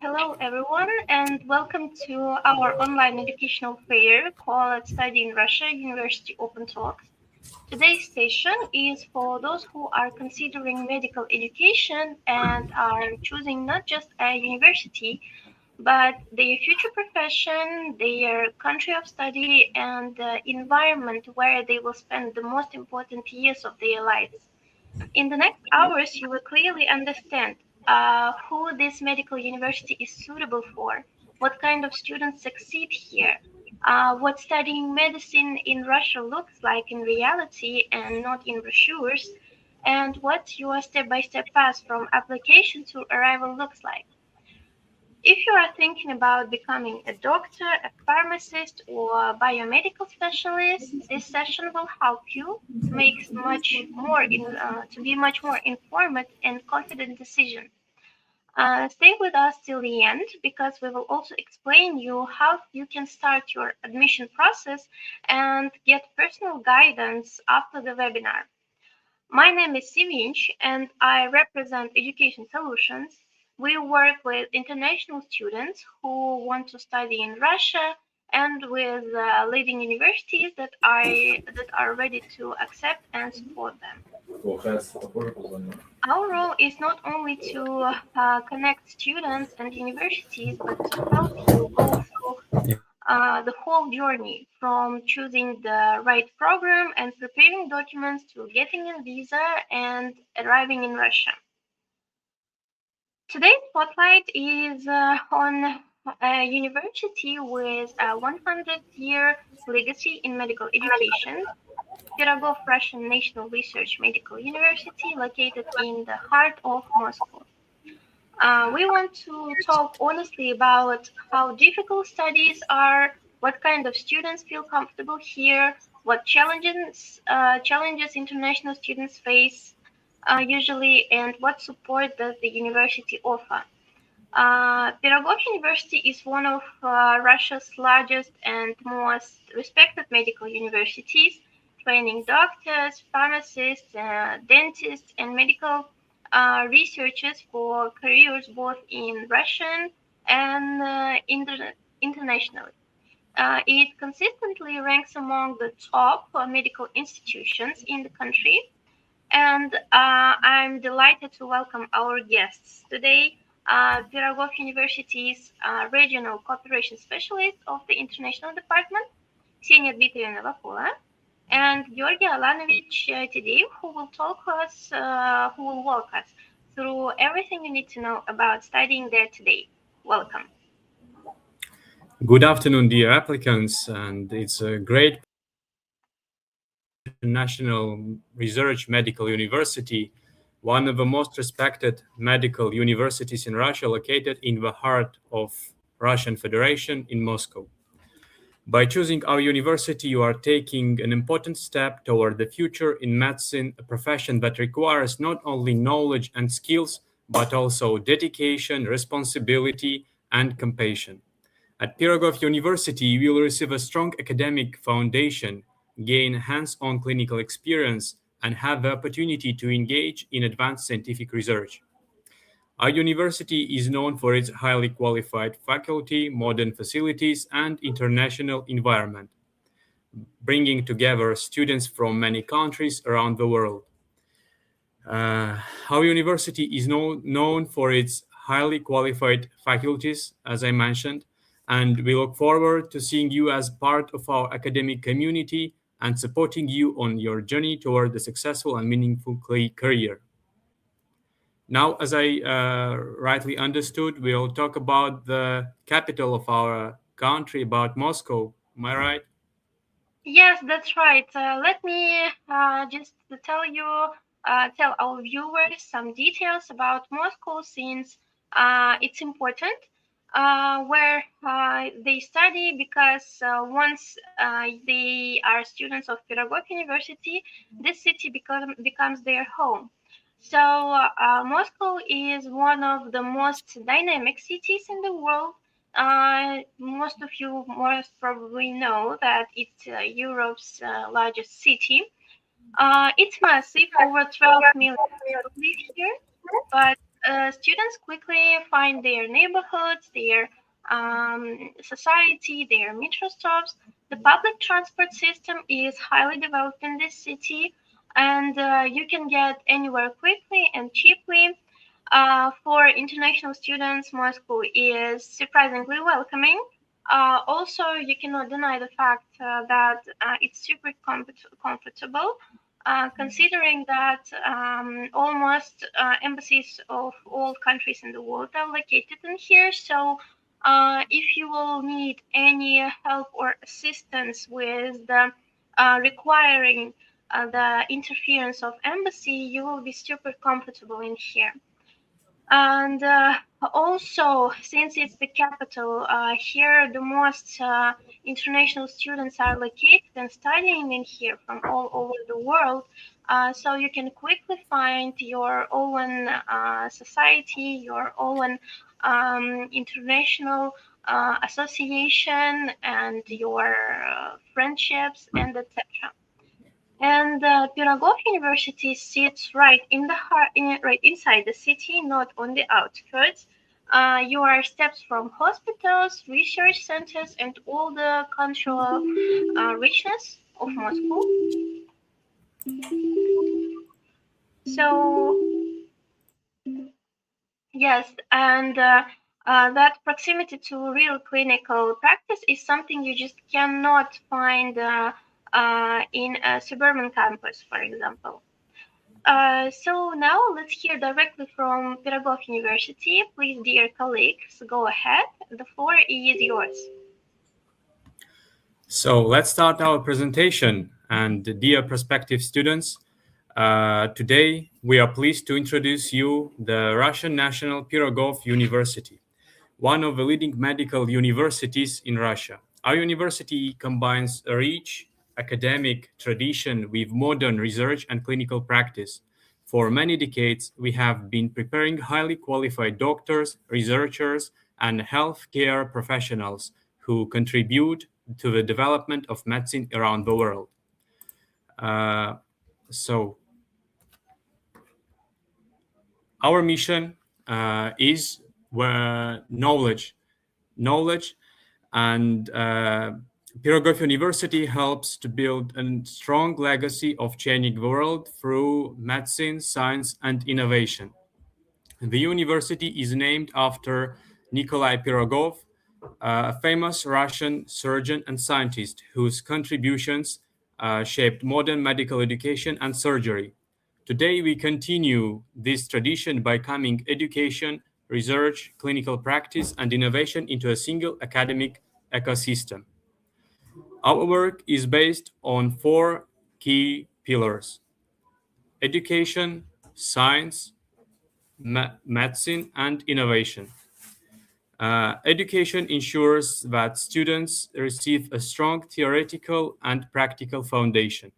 Hello everyone, and welcome to our online educational fair called Study in Russia University Open Talks. Today's session is for those who are considering medical education and are choosing not just a university, but their future profession, their country of study, and the environment where they will spend the most important years of their lives. In the next hours, you will clearly understand who this medical university is suitable for, what kind of students succeed here, what studying medicine in Russia looks like in reality and not in brochures, and what your step-by-step path from application to arrival looks like. If you are thinking about becoming a doctor, a pharmacist, or a biomedical specialist, this session will help you to make to be much more informed and confident decision. Stay with us till the end because we will also explain you how you can start your admission process and get personal guidance after the webinar. My name is Sivinch and I represent Education Solutions. We work with international students who want to study in Russia and with leading universities that are ready to accept and support them. Our role is not only to connect students and universities, but to help you go through the whole journey from choosing the right program and preparing documents to getting a visa and arriving in Russia. Today's spotlight is on a university with a 100-year legacy in medical education, Pirogov Russian National Research Medical University, located in the heart of Moscow. We want to talk honestly about how difficult studies are, what kind of students feel comfortable here, what challenges international students face usually, and what support does the university offer. Pirogov University is one of Russia's largest and most respected medical universities, training doctors, pharmacists, dentists, and medical researchers for careers both in Russian and internationally. It consistently ranks among the top medical institutions in the country, and I'm delighted to welcome our guests today. Pirogov University's Regional Cooperation Specialist of the International Department, Ksenia Dmitrievna Vakula, and Georgy Alanovich today, who will walk us through everything you need to know about studying there today. Welcome. Good afternoon, dear applicants, and it's a great National Research Medical University, one of the most respected medical universities in Russia, located in the heart of Russian Federation in Moscow. By choosing our university, you are taking an important step toward the future in medicine, a profession that requires not only knowledge and skills, but also dedication, responsibility, and compassion. At Pirogov University, you will receive a strong academic foundation, gain hands-on clinical experience, and have the opportunity to engage in advanced scientific research. Our university is known for its highly qualified faculty, modern facilities, and international environment, bringing together students from many countries around the world. Our university is known for its highly qualified faculties, as I mentioned, and we look forward to seeing you as part of our academic community and supporting you on your journey toward a successful and meaningful career. Now, as I rightly understood, we'll talk about the capital of our country, about Moscow. Am I right? Yes, that's right. Let me just tell our viewers some details about Moscow, since it's important where they study, because once they are students of Pirogov University, this city becomes their home. So Moscow is one of the most dynamic cities in the world. Most of you most probably know that it's Europe's largest city. It's massive, over 12 million people live here, but students quickly find their neighborhoods, their society, their metro stops. The public transport system is highly developed in this city, and you can get anywhere quickly and cheaply. For international students, Moscow is surprisingly welcoming. Also, you cannot deny the fact that it's super comfortable, considering that almost embassies of all countries in the world are located in here. So, if you will need any help or assistance with the requiring the interference of embassy, you will be super comfortable in here. And also, since it's the capital, here the most international students are located and studying in here from all over the world. So you can quickly find your own society, your own international association, and your friendships, and etc. And Pirogov University sits right in the heart, right inside the city, not on the outskirts. You are steps from hospitals, research centers, and all the cultural richness of Moscow. So yes, and that proximity to real clinical practice is something you just cannot find in a suburban campus, for example. So now let's hear directly from Pirogov University. Please, dear colleagues, go ahead. The floor is yours. So let's start our presentation. And dear prospective students, today we are pleased to introduce you the Russian National Pirogov University, one of the leading medical universities in Russia. Our university combines a rich academic tradition with modern research and clinical practice. For many decades, we have been preparing highly qualified doctors, researchers, and healthcare professionals who contribute to the development of medicine around the world. So, our mission is knowledge, and Pirogov University helps to build a strong legacy of changing the world through medicine, science, and innovation. The university is named after Nikolai Pirogov, a famous Russian surgeon and scientist whose contributions shaped modern medical education and surgery. Today, we continue this tradition by coming education, research, clinical practice, and innovation into a single academic ecosystem. Our work is based on four key pillars: education, science, medicine, and innovation. Education ensures that students receive a strong theoretical and practical foundation.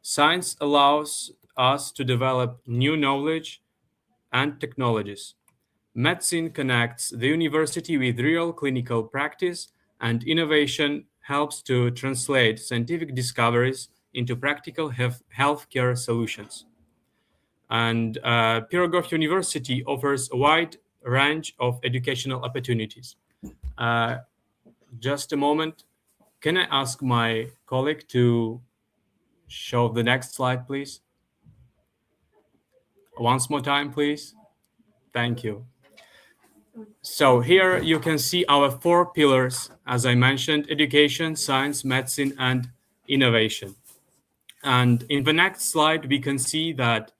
Science allows us to develop new knowledge and technologies. Medicine connects the university with real clinical practice, and innovation helps to translate scientific discoveries into practical healthcare solutions. And Pirogov University offers a wide range of educational opportunities. Just a moment. Can I ask my colleague to show the next slide, please? Once more time, please. Thank you. So here you can see our 4 pillars, as I mentioned: education, science, medicine, and innovation. And in the next slide, we can see that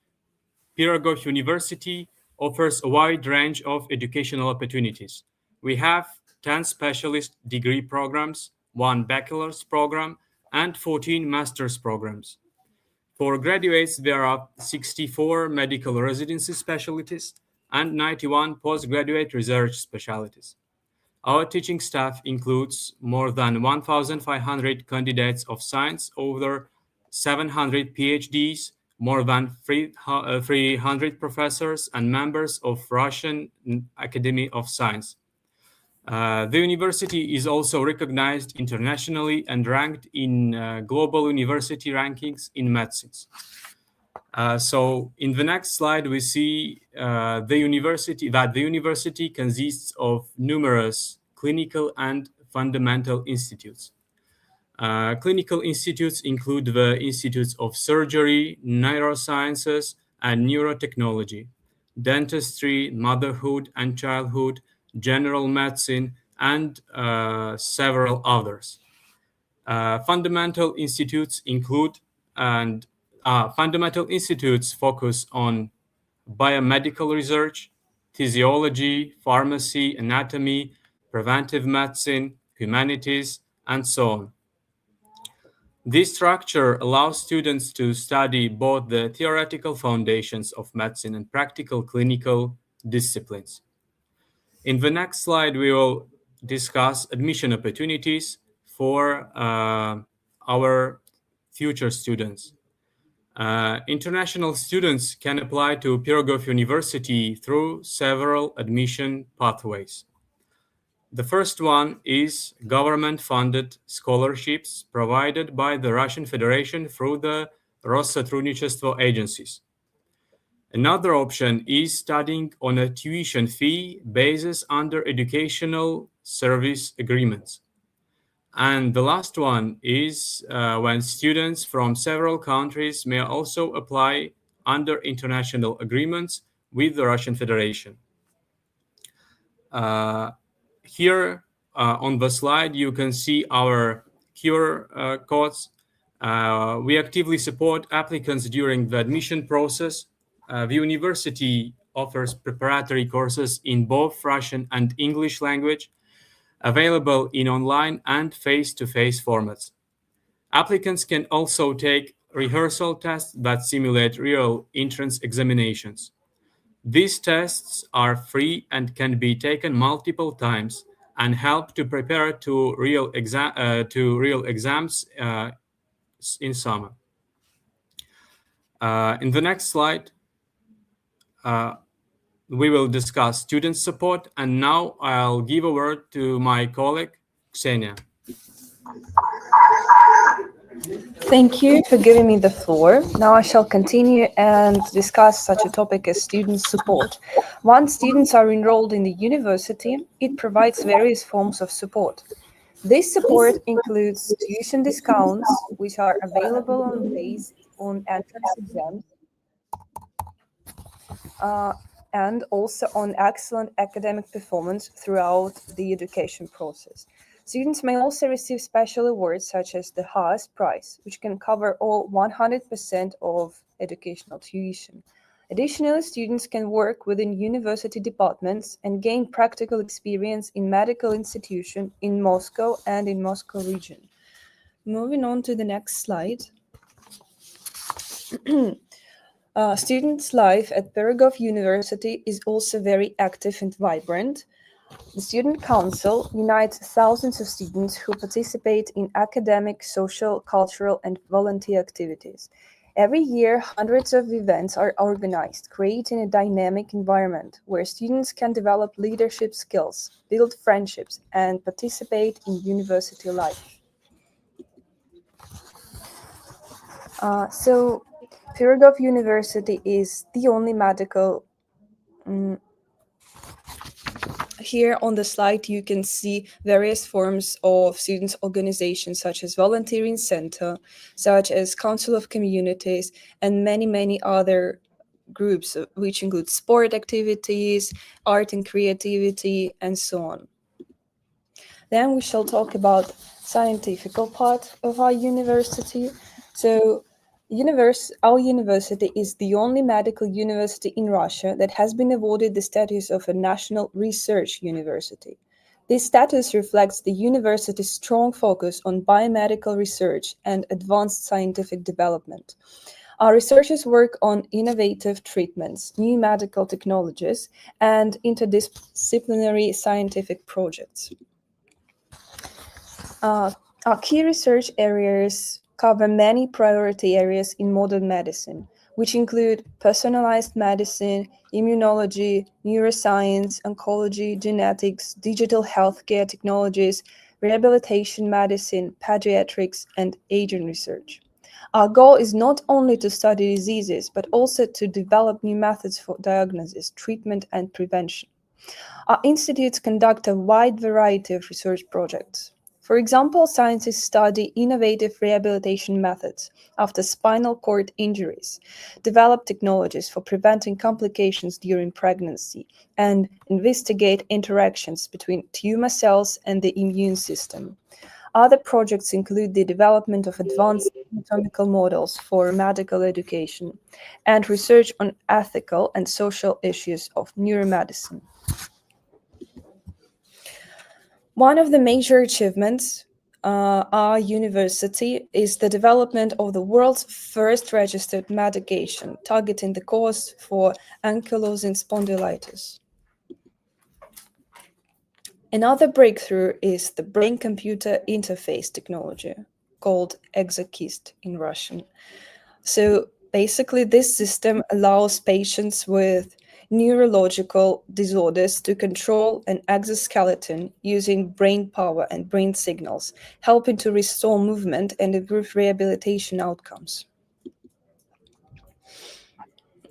Pirogov University offers a wide range of educational opportunities. We have 10 specialist degree programs, 1 bachelor's program, and 14 master's programs. For graduates, there are 64 medical residency specialties and 91 postgraduate research specialties. Our teaching staff includes more than 1,500 candidates of science, over 700 PhDs, more than 300 professors, and members of Russian Academy of Science. The university is also recognized internationally and ranked in global university rankings in medicines. So in the next slide, we see the university consists of numerous clinical and fundamental institutes. Clinical institutes include the Institutes of Surgery, Neurosciences, and Neurotechnology, Dentistry, Motherhood and Childhood, General Medicine, and several others. Fundamental institutes focus on biomedical research, physiology, pharmacy, anatomy, preventive medicine, humanities, and so on. This structure allows students to study both the theoretical foundations of medicine and practical clinical disciplines. In the next slide, we will discuss admission opportunities for our future students. International students can apply to Pirogov University through several admission pathways. The first one is government-funded scholarships provided by the Russian Federation through the Россотрудничество agencies. Another option is studying on a tuition fee basis under educational service agreements. And the last one is when students from several countries may also apply under international agreements with the Russian Federation. Here on the slide, you can see our QR codes. We actively support applicants during the admission process. The university offers preparatory courses in both Russian and English language, available in online and face-to-face formats. Applicants can also take rehearsal tests that simulate real entrance examinations. These tests are free and can be taken multiple times and help to prepare to real exams in summer. In the next slide, we will discuss student support, and now I'll give a word to my colleague, Ksenia. Thank you for giving me the floor. Now I shall continue and discuss such a topic as student support. Once students are enrolled in the university, it provides various forms of support. This support includes tuition discounts, which are available based on entrance exams, and also on excellent academic performance throughout the education process. Students may also receive special awards such as the Haas Prize, which can cover all 100% of educational tuition. Additionally, students can work within university departments and gain practical experience in medical institutions in Moscow and in Moscow region. Moving on to the next slide. Students' life at Pirogov University is also very active and vibrant. The Student Council unites thousands of students who participate in academic, social, cultural, and volunteer activities. Every year, hundreds of events are organized, creating a dynamic environment where students can develop leadership skills, build friendships, and participate in university life. Pirogov University is the only medical. Here on the slide, you can see various forms of students' organizations, such as volunteering center, such as Council of Communities, and many, many other groups, which include sport activities, art and creativity, and so on. Then we shall talk about scientific part of our university. So our university is the only medical university in Russia that has been awarded the status of a national research university. This status reflects the university's strong focus on biomedical research and advanced scientific development. Our researchers work on innovative treatments, new medical technologies, and interdisciplinary scientific projects. Our key research areas cover many priority areas in modern medicine, which include personalized medicine, immunology, neuroscience, oncology, genetics, digital healthcare technologies, rehabilitation medicine, pediatrics, and aging research. Our goal is not only to study diseases, but also to develop new methods for diagnosis, treatment, and prevention. Our institutes conduct a wide variety of research projects. For example, scientists study innovative rehabilitation methods after spinal cord injuries, develop technologies for preventing complications during pregnancy, and investigate interactions between tumor cells and the immune system. Other projects include the development of advanced anatomical models for medical education and research on ethical and social issues of neuromedicine. One of the major achievements our university is the development of the world's first registered medication targeting the cause for ankylosing spondylitis. Another breakthrough is the brain-computer interface technology, called ExaKist in Russian. So basically, this system allows patients with neurological disorders to control an exoskeleton using brain power and brain signals, helping to restore movement and improve rehabilitation outcomes.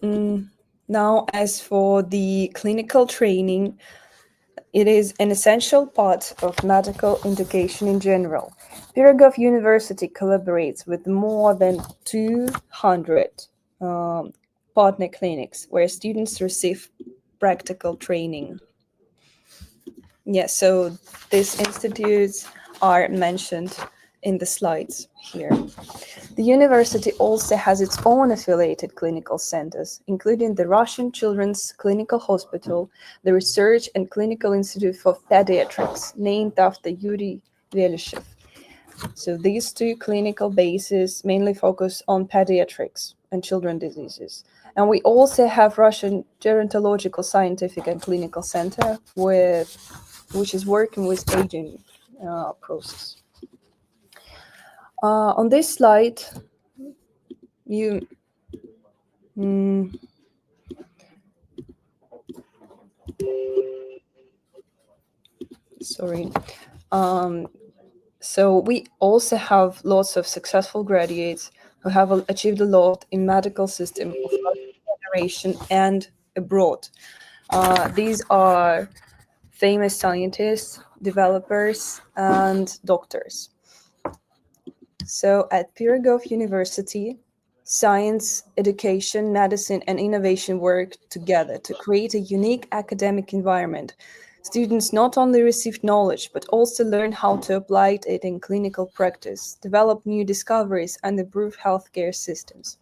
Now, as for the clinical training, it is an essential part of medical education in general. Pirogov University collaborates with more than 200 partner clinics where students receive practical training. So these institutes are mentioned in the slides here. The university also has its own affiliated clinical centers, including the Russian Children's Clinical Hospital, the Research and Clinical Institute for Pediatrics, named after Yuri Velishev. So these two clinical bases mainly focus on pediatrics and children diseases. And we also have Russian Gerontological Scientific and Clinical Center, which is working with aging process. On this slide, so we also have lots of successful graduates who have achieved a lot in medical system of our generation and abroad. These are famous scientists, developers, and doctors. So at Pirogov University, science, education, medicine, and innovation work together to create a unique academic environment. Students not only receive knowledge, but also learn how to apply it in clinical practice, develop new discoveries, and improve healthcare systems.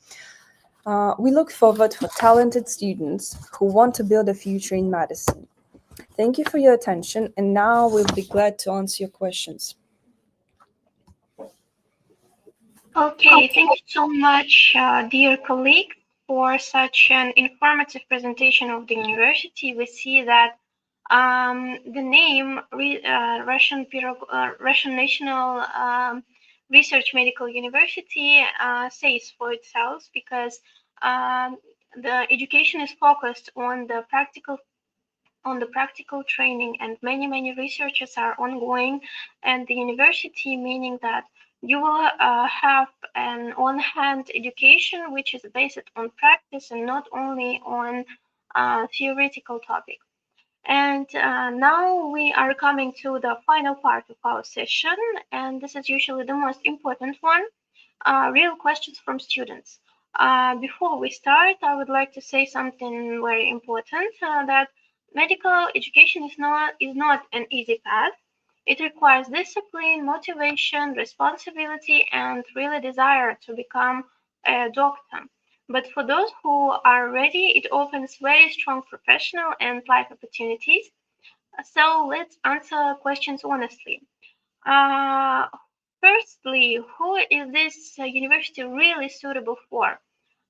We look forward for talented students who want to build a future in medicine. Thank you for your attention, and now we'll be glad to answer your questions. Okay, thank you so much, dear colleague, for such an informative presentation of the university. We see that the name Russian National Research Medical University says for itself, because the education is focused on the practical training, and many researches are ongoing, and the university, meaning that You will have an on-hand education which is based on practice and not only on theoretical topics. And now we are coming to the final part of our session, and this is usually the most important one, real questions from students. Before we start, I would like to say something very important, that medical education is not an easy path. It requires discipline, motivation, responsibility, and really desire to become a doctor. But for those who are ready, it opens very strong professional and life opportunities. So let's answer questions honestly. Uh, Firstly, who is this university really suitable for?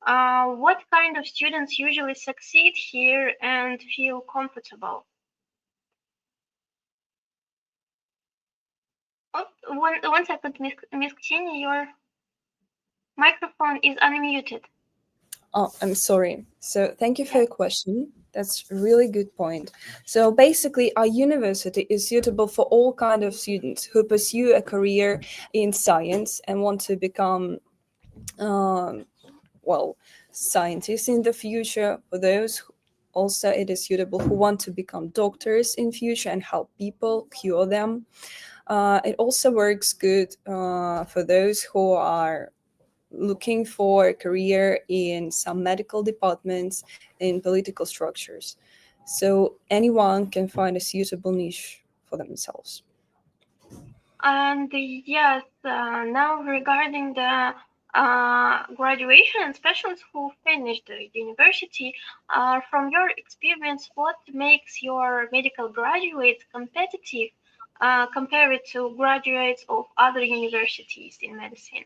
What kind of students usually succeed here and feel comfortable? Oh, one second, Miss Ksenia, your microphone is unmuted. Oh, I'm sorry. So thank you for your question. That's a really good point. So basically, our university is suitable for all kind of students who pursue a career in science and want to become, um, well, scientists in the future. For those also, it is suitable who want to become doctors in future and help people cure them. It also works good for those who are looking for a career in some medical departments in political structures. So anyone can find a suitable niche for themselves. And yes, now regarding the graduation specialists who finished the university, from your experience, what makes your medical graduates competitive compared to graduates of other universities in medicine?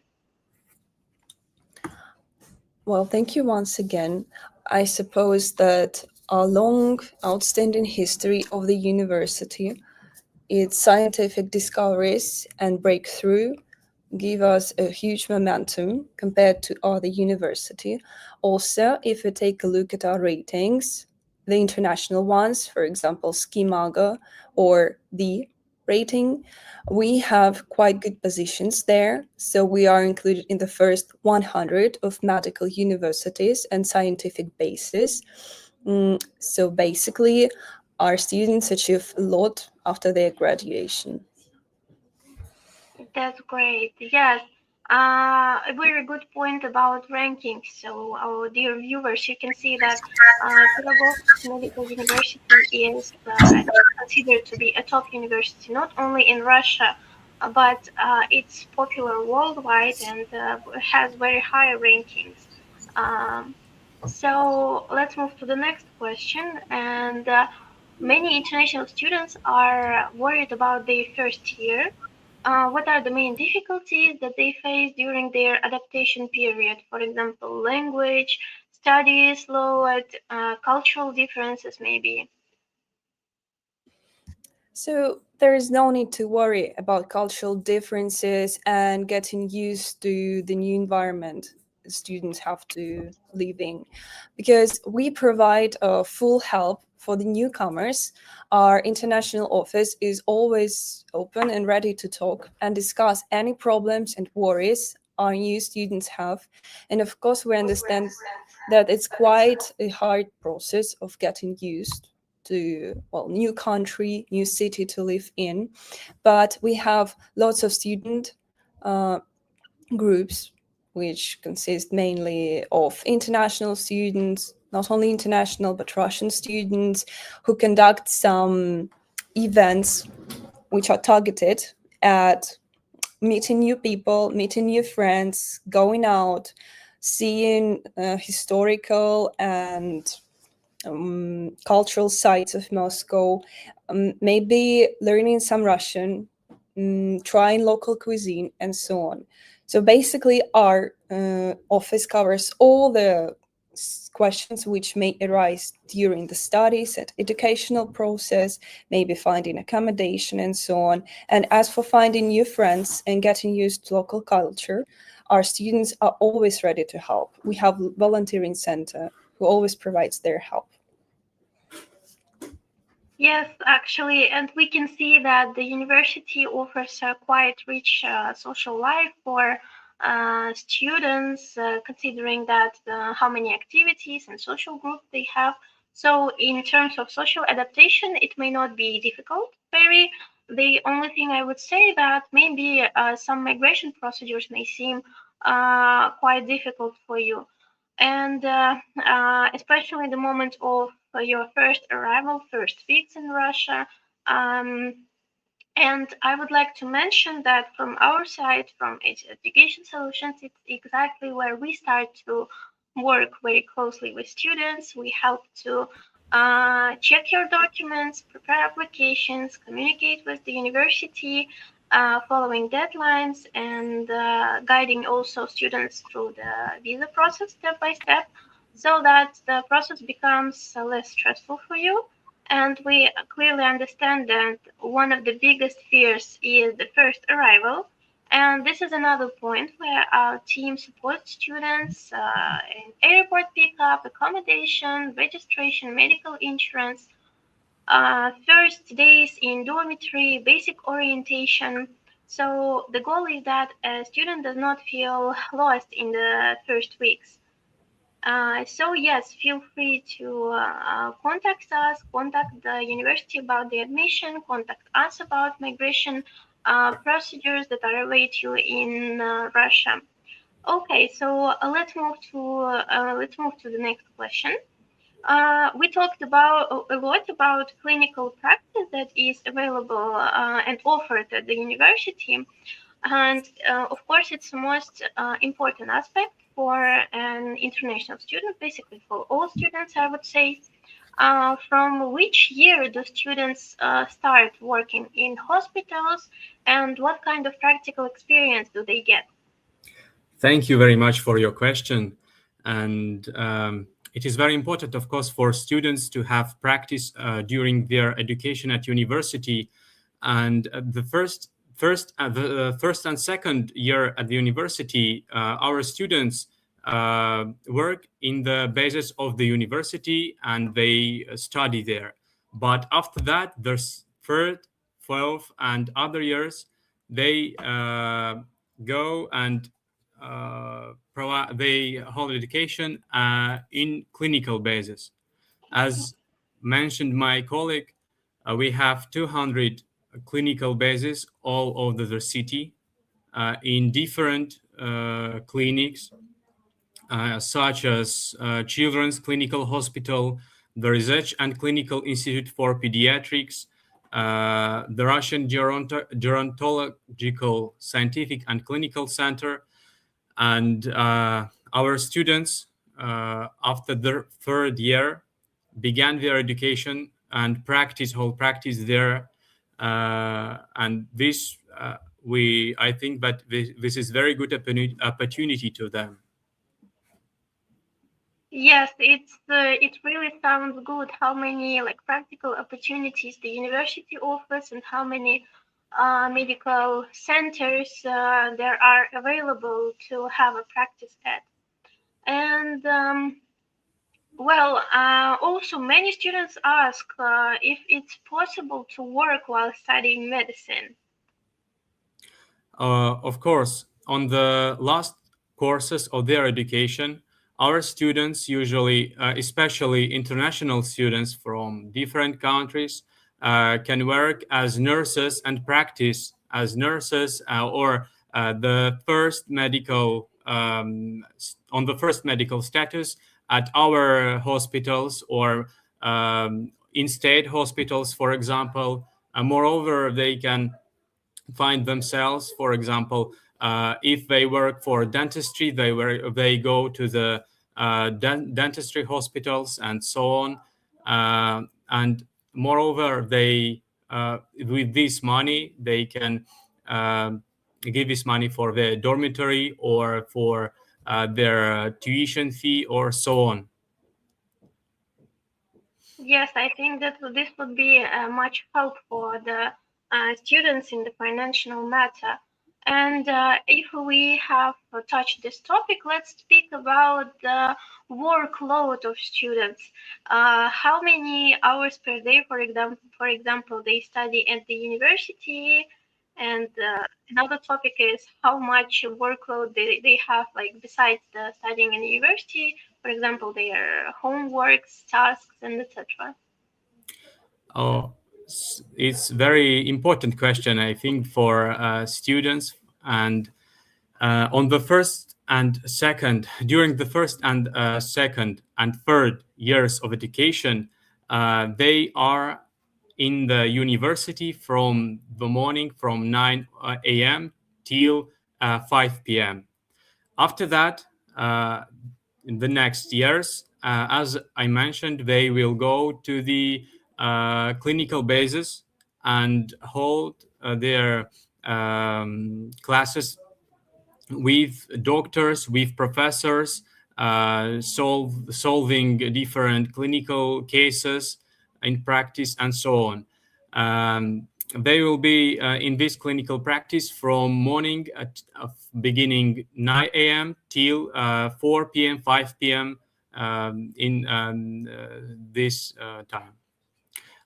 Well, thank you once again. I suppose that a long, outstanding history of the university, its scientific discoveries and breakthrough give us a huge momentum compared to other university. Also, if we take a look at our ratings, the international ones, for example, Skimaga or the rating, we have quite good positions there. So we are included in the first 100 of medical universities and scientific bases. So basically, our students achieve a lot after their graduation. That's great. Yes, a very good point about rankings. So, our dear viewers, you can see that Pirogov Medical University is considered to be a top university, not only in Russia, but it's popular worldwide and has very high rankings. Um, so, let's move to the next question. And many international students are worried about their first year. What are the main difficulties that they face during their adaptation period? For example, language, studies, load, cultural differences, maybe. So there is no need to worry about cultural differences and getting used to the new environment students have to live in, because we provide full help for the newcomers. Our international office is always open and ready to talk and discuss any problems and worries our new students have. And of course, we understand that it's quite a hard process of getting used to, well, new country, new city to live in, but we have lots of student uh, groups which consist mainly of international students, not only international but Russian students, who conduct some events which are targeted at meeting new people, meeting new friends, going out, seeing historical and cultural sites of Moscow, maybe learning some Russian, trying local cuisine, and so on. So basically, our office covers all the questions which may arise during the studies and educational process, maybe finding accommodation and so on. And as for finding new friends and getting used to local culture, our students are always ready to help. We have volunteering center who always provides their help. Yes, actually, and we can see that the university offers a quite rich social life for students, considering that how many activities and social groups they have. So, in terms of social adaptation, it may not be difficult. Very, the only thing I would say that maybe some migration procedures may seem quite difficult for you, and especially the moment of your first arrival, first weeks in Russia. Um, and I would like to mention that from our side, from Education Solutions, it's exactly where we start to work very closely with students. We help to check your documents, prepare applications, communicate with the university, following deadlines, and guiding also students through the visa process step by step, so that the process becomes less stressful for you. And we clearly understand that one of the biggest fears is the first arrival. And this is another point where our team supports students in airport pickup, accommodation, registration, medical insurance, first days in dormitory, basic orientation. So the goal is that a student does not feel lost in the first weeks. So yes, feel free to contact us, contact the university about the admission, contact us about migration procedures that are await you in Russia. Okay, so let's move to the next question. We talked about a lot about clinical practice that is available and offered at the university. And of course, it's the most important aspect for an international student, basically for all students, I would say. From which year do students start working in hospitals, and what kind of practical experience do they get? Thank you very much for your question. And it is very important, of course, for students to have practice during their education at university. And the first and second year at the university, our students work in the basis of the university and they study there. But after that, there's third, fourth, and other years, they go and provide they hold education in clinical basis. As mentioned my colleague, we have 200 clinical bases all over the city in different clinics, such as Children's Clinical Hospital, the Research and Clinical Institute for Pediatrics, the Russian Gerontological Scientific and Clinical Center, and our students, after the third year, began their education and whole practice there. And this, I think that this is very good opportunity to them. Yes, it really sounds good how many like practical opportunities the university offers and how many medical centers there are available to have a practice at. And also many students ask if it's possible to work while studying medicine. Of course, on the last courses of their education, our students usually, especially international students from different countries, can work as nurses and practice as nurses or the first medical on the first medical status at our hospitals or in state hospitals, for example. Moreover, they can find themselves, for example, if they work for dentistry, they go to the dentistry hospitals and so on. And moreover, they with this money they can give this money for their dormitory or for their tuition fee or so on. Yes, I think that this would be much help for the students in the financial matter. And if we have touched this topic, let's speak about the workload of students. How many hours per day, for example, they study at the university, and another topic is how much workload they have, like besides the studying in the university, for example, their homeworks, tasks, and etc. Oh, it's very important question, I think, for students. And on the first and second, during the first and second and third years of education, they are in the university from the morning from 9 a.m. till 5 p.m. After that, in the next years, as I mentioned, they will go to the clinical basis and hold their classes with doctors, with professors, solving different clinical cases in practice and so on. They will be in this clinical practice from morning at beginning 9 a.m. till 4 p.m., 5 p.m. In this time.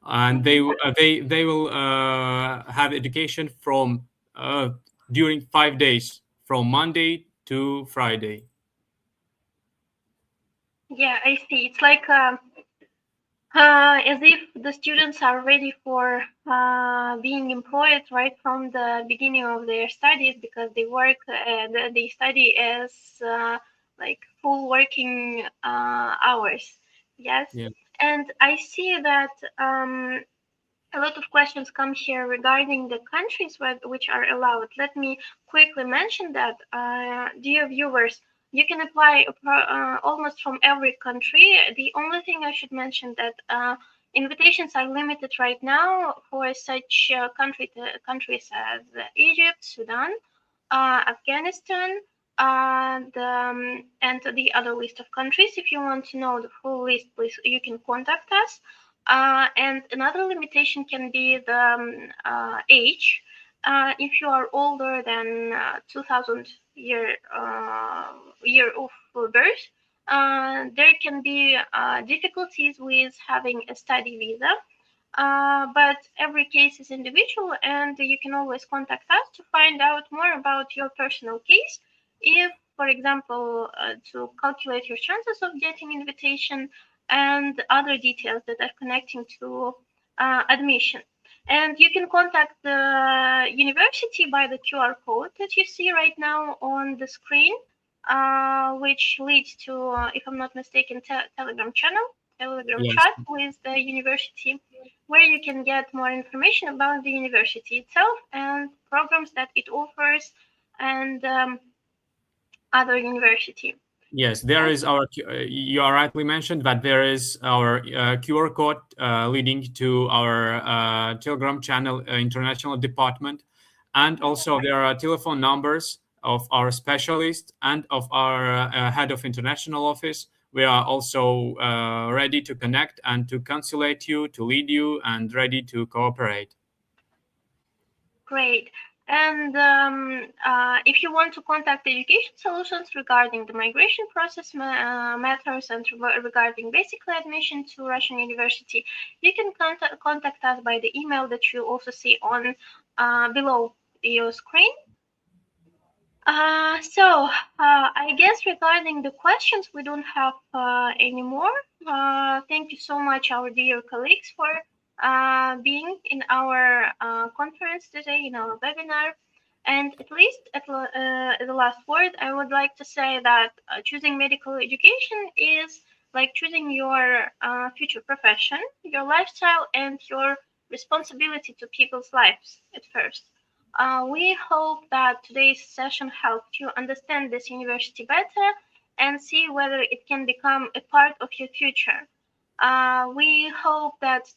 And they will have education from during 5 days, from Monday to Friday. Yeah, I see. It's like as if the students are ready for being employed right from the beginning of their studies, because they work, they study as like full working hours. Yes. Yeah. And I see that a lot of questions come here regarding the countries which are allowed. Let me quickly mention that, dear viewers, you can apply almost from every country. The only thing I should mention that invitations are limited right now for such countries as Egypt, Sudan, Afghanistan, and the other list of countries. If you want to know the full list, please, you can contact us. And another limitation can be the age. If you are older than 2000 year of birth, there can be difficulties with having a study visa. But every case is individual, and you can always contact us to find out more about your personal case. If, for example, to calculate your chances of getting invitation and other details that are connecting to admission. And you can contact the university by the QR code that you see right now on the screen, which leads to, if I'm not mistaken, Telegram Yes. chat with the university, where you can get more information about the university itself and programs that it offers, and other university. Yes, there is our. You are rightly mentioned that there is our QR code leading to our Telegram channel international department, and also there are telephone numbers of our specialist and of our head of international office. We are also ready to connect and to consulate you, to lead you, and ready to cooperate. Great. And if you want to contact Education Solutions regarding the migration process matters and regarding basically admission to Russian university, you can contact us by the email that you also see on below your screen. I guess regarding the questions, we don't have any more. Thank you so much, our dear colleagues, for being in our conference today, in our webinar. And at least at the last word, I would like to say that choosing medical education is like choosing your future profession, your lifestyle, and your responsibility to people's lives at first. We hope that today's session helped you understand this university better and see whether it can become a part of your future. We hope that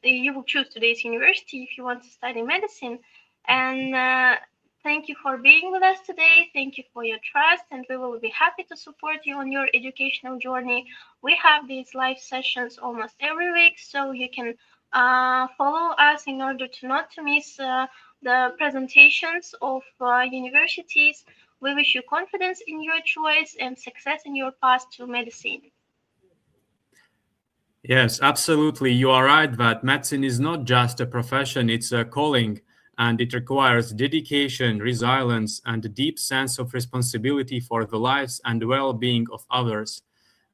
you will choose today's university if you want to study medicine. And thank you for being with us today. Thank you for your trust, and we will be happy to support you on your educational journey. We have these live sessions almost every week, so you can follow us in order to not to miss the presentations of universities. We wish you confidence in your choice and success in your path to medicine. Yes, absolutely. You are right that medicine is not just a profession, it's a calling, and it requires dedication, resilience, and a deep sense of responsibility for the lives and well-being of others.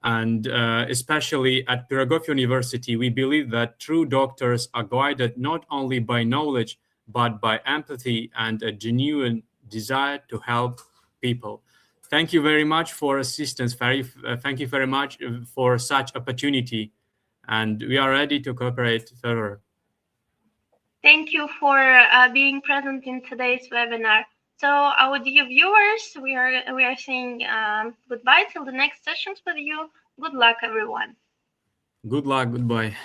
And especially at Pirogov University, we believe that true doctors are guided not only by knowledge, but by empathy and a genuine desire to help people. Thank you very much for assistance. Thank you very much for such opportunity. And we are ready to cooperate further. Thank you for being present in today's webinar. So our dear viewers, we are saying goodbye till the next sessions with you. Good luck, everyone. Good luck. Goodbye.